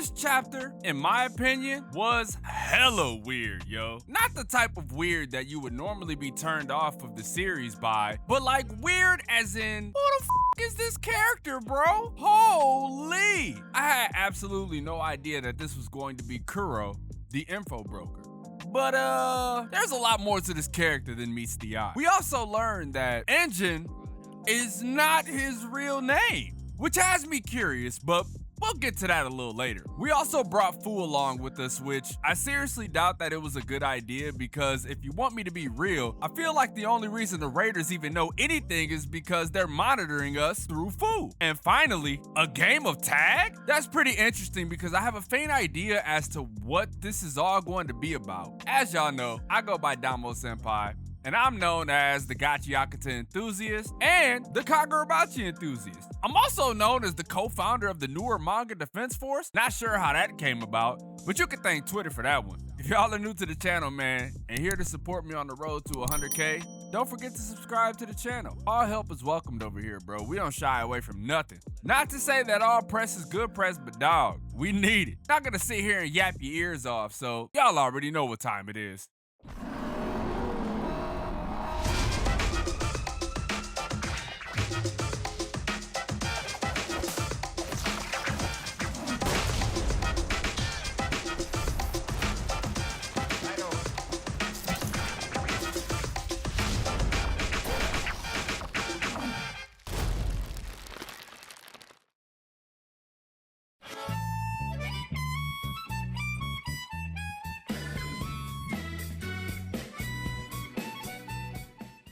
This chapter, in my opinion, was hella weird, yo. Not the type of weird that you would normally be turned off of the series by, but like weird as in, who the is this character, bro? Holy! I had absolutely no idea that this was going to be Kuro, the info broker. But there's a lot more to this character than meets the eye. We also learned that Engine is not his real name, which has me curious, but we'll get to that a little later. We also brought Fu along with us, which I seriously doubt that it was a good idea, because if you want me to be real, I feel like the only reason the Raiders even know anything is because they're monitoring us through Fu. And finally, a game of tag? That's pretty interesting because I have a faint idea as to what this is all going to be about. As y'all know, I go by DomoSenpai, and I'm known as the Gachiakuta enthusiast and the Kagurabachi enthusiast. I'm also known as the co-founder of the newer Manga Defense Force. Not sure how that came about, but you can thank Twitter for that one. If y'all are new to the channel, man, and here to support me on the road to 100K, don't forget to subscribe to the channel. All help is welcomed over here, bro. We don't shy away from nothing. Not to say that all press is good press, but dog, we need it. Not gonna sit here and yap your ears off, so y'all already know what time it is.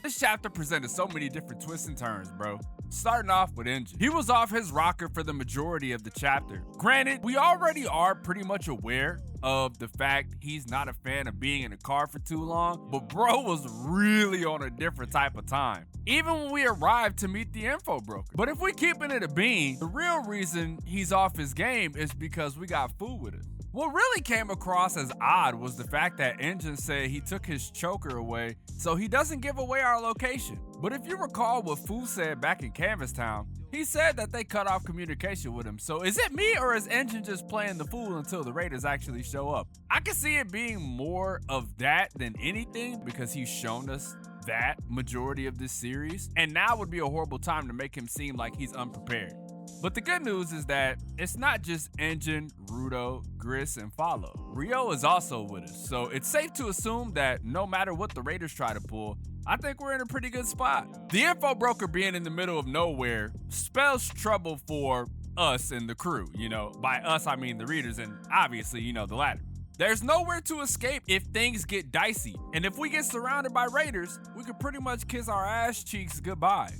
This chapter presented so many different twists and turns, bro. Starting off with Engine. He was off his rocker for the majority of the chapter. Granted, we already are pretty much aware of the fact he's not a fan of being in a car for too long, but bro was really on a different type of time, even when we arrived to meet the info broker. But if we keeping it a bean, the real reason he's off his game is because we got food with us. What really came across as odd was the fact that Engine said he took his choker away so he doesn't give away our location. But if you recall what Fu said back in Canvas Town, he said that they cut off communication with him. So is it me, or is Engine just playing the fool until the Raiders actually show up? I can see it being more of that than anything, because he's shown us that majority of this series, and now would be a horrible time to make him seem like he's unprepared. But the good news is that it's not just Engine, Rudo, Gris, and Follow. Rio is also with us, so it's safe to assume that no matter what the Raiders try to pull, I think we're in a pretty good spot. The info broker being in the middle of nowhere spells trouble for us and the crew, you know. By us, I mean the readers, and obviously, you know, the latter. There's nowhere to escape if things get dicey, and if we get surrounded by Raiders, we could pretty much kiss our ass cheeks goodbye.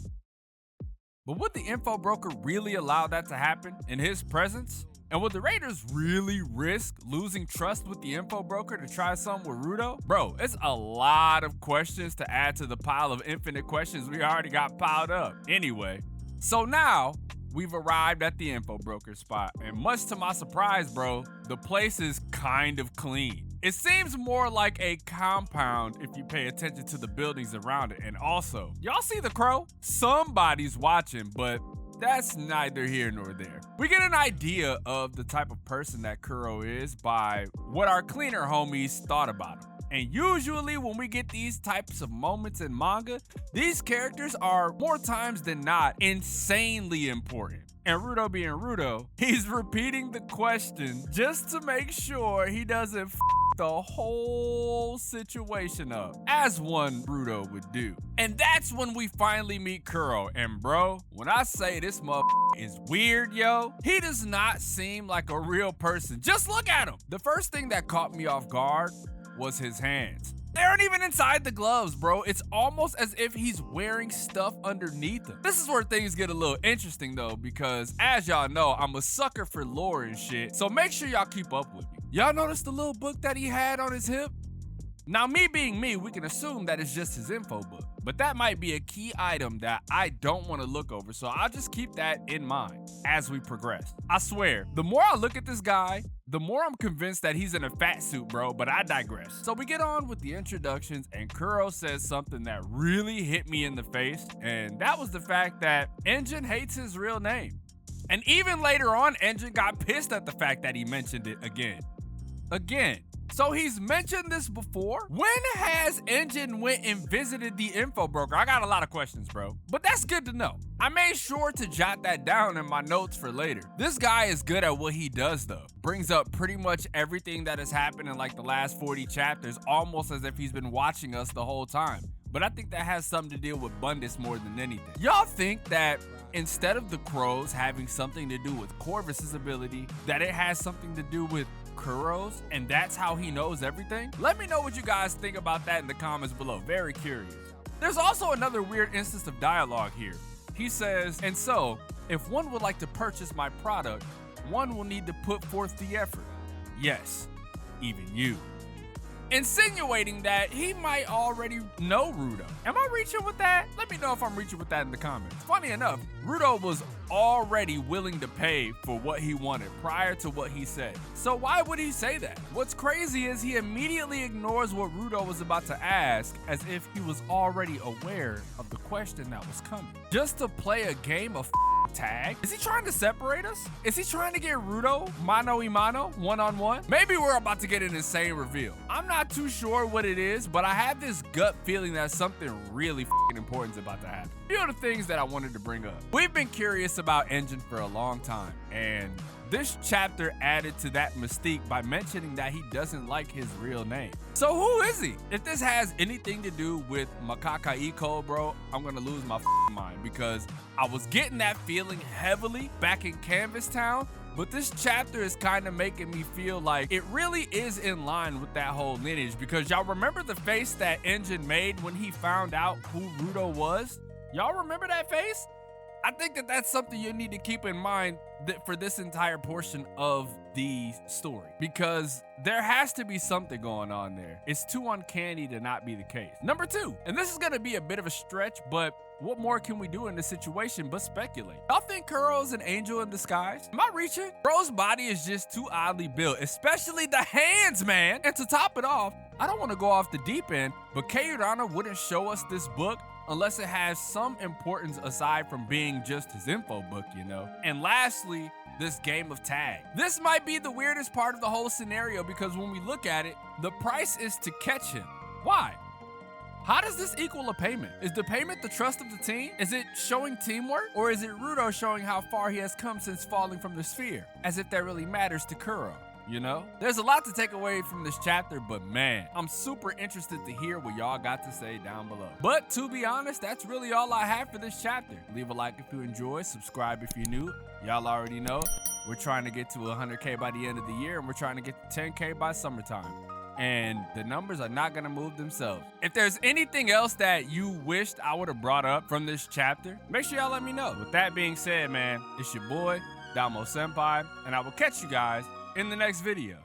But would the info broker really allow that to happen in his presence? And would the Raiders really risk losing trust with the info broker to try something with Rudo? Bro, it's a lot of questions to add to the pile of infinite questions we already got piled up. Anyway, so now we've arrived at the info broker spot, and much to my surprise, bro, the place is kind of clean. It seems more like a compound if you pay attention to the buildings around it. And also, y'all see the crow? Somebody's watching, but that's neither here nor there. We get an idea of the type of person that Kuro is by what our cleaner homies thought about him. And usually when we get these types of moments in manga, these characters are more times than not insanely important. And Rudo being Rudo, he's repeating the question just to make sure he doesn't f the whole situation up, as one Rudo would do. And that's when we finally meet Kuro. And bro, when I say this is weird, yo, he does not seem like a real person. Just look at him. The first thing that caught me off guard was his hands. They aren't even inside the gloves, bro. It's almost as if he's wearing stuff underneath them. This is where things get a little interesting though, because as y'all know, I'm a sucker for lore and shit, so make sure y'all keep up with me. Y'all notice the little book that he had on his hip? Now, me being me, we can assume that it's just his info book, but that might be a key item that I don't want to look over, so I'll just keep that in mind as we progress. I swear, the more I look at this guy, the more I'm convinced that he's in a fat suit, bro, but I digress. So we get on with the introductions, and Kuro says something that really hit me in the face, and that was the fact that Engine hates his real name. And even later on, Engine got pissed at the fact that he mentioned it again. So he's mentioned this before? When has Engine went and visited the info broker? I got a lot of questions, bro. But that's good to know. I made sure to jot that down in my notes for later. This guy is good at what he does though. Brings up pretty much everything that has happened in like the last 40 chapters, almost as if he's been watching us the whole time. But I think that has something to deal with Bundus more than anything. Y'all think that instead of the crows having something to do with Corvus's ability, that it has something to do with Kuro's, and that's how he knows everything? Let me know what you guys think about that in the comments below. Very curious. There's also another weird instance of dialogue here. He says, and so, if one would like to purchase my product, one will need to put forth the effort. Yes, even you. Insinuating that he might already know Rudo. Am I reaching with that? Let me know if I'm reaching with that in the comments. Funny enough, Rudo was already willing to pay for what he wanted prior to what he said. So why would he say that? What's crazy is he immediately ignores what Rudo was about to ask as if he was already aware of the question that was coming. Just to play a game of tag? Is he trying to separate us? Is he trying to get Rudo mano y mano, one-on-one? Maybe we're about to get an insane reveal. I'm not too sure what it is, but I have this gut feeling that something really important is about to happen. A few of the things that I wanted to bring up. We've been curious about Engine for a long time, and this chapter added to that mystique by mentioning that he doesn't like his real name. So who is he? If this has anything to do with Makaka Iko, bro, I'm gonna lose my mind, because I was getting that feeling heavily back in Canvas Town, but this chapter is kind of making me feel like it really is in line with that whole lineage, because y'all remember the face that Engine made when he found out who Rudo was? Y'all remember that face? I think that that's something you need to keep in mind for this entire portion of the story, because there has to be something going on there. It's too uncanny to not be the case. Number 2, and this is gonna be a bit of a stretch, but what more can we do in this situation but speculate? Y'all think Kuro's an angel in disguise? Am I reaching? Kuro's body is just too oddly built, especially the hands, man. And to top it off, I don't want to go off the deep end, but Keirana wouldn't show us this book unless it has some importance aside from being just his info book, you know? And lastly, this game of tag. This might be the weirdest part of the whole scenario, because when we look at it, the price is to catch him. Why? How does this equal a payment? Is the payment the trust of the team? Is it showing teamwork? Or is it Rudo showing how far he has come since falling from the sphere? As if that really matters to Kuro. You know, there's a lot to take away from this chapter, but man, I'm super interested to hear what y'all got to say down below. But to be honest, that's really all I have for this chapter. Leave a like if you enjoyed, subscribe if you're new. Y'all already know we're trying to get to 100K by the end of the year, and we're trying to get to 10K by summertime. And the numbers are not gonna move themselves. If there's anything else that you wished I would have brought up from this chapter, make sure y'all let me know. With that being said, man, it's your boy, DomoSenpai, and I will catch you guys in the next video.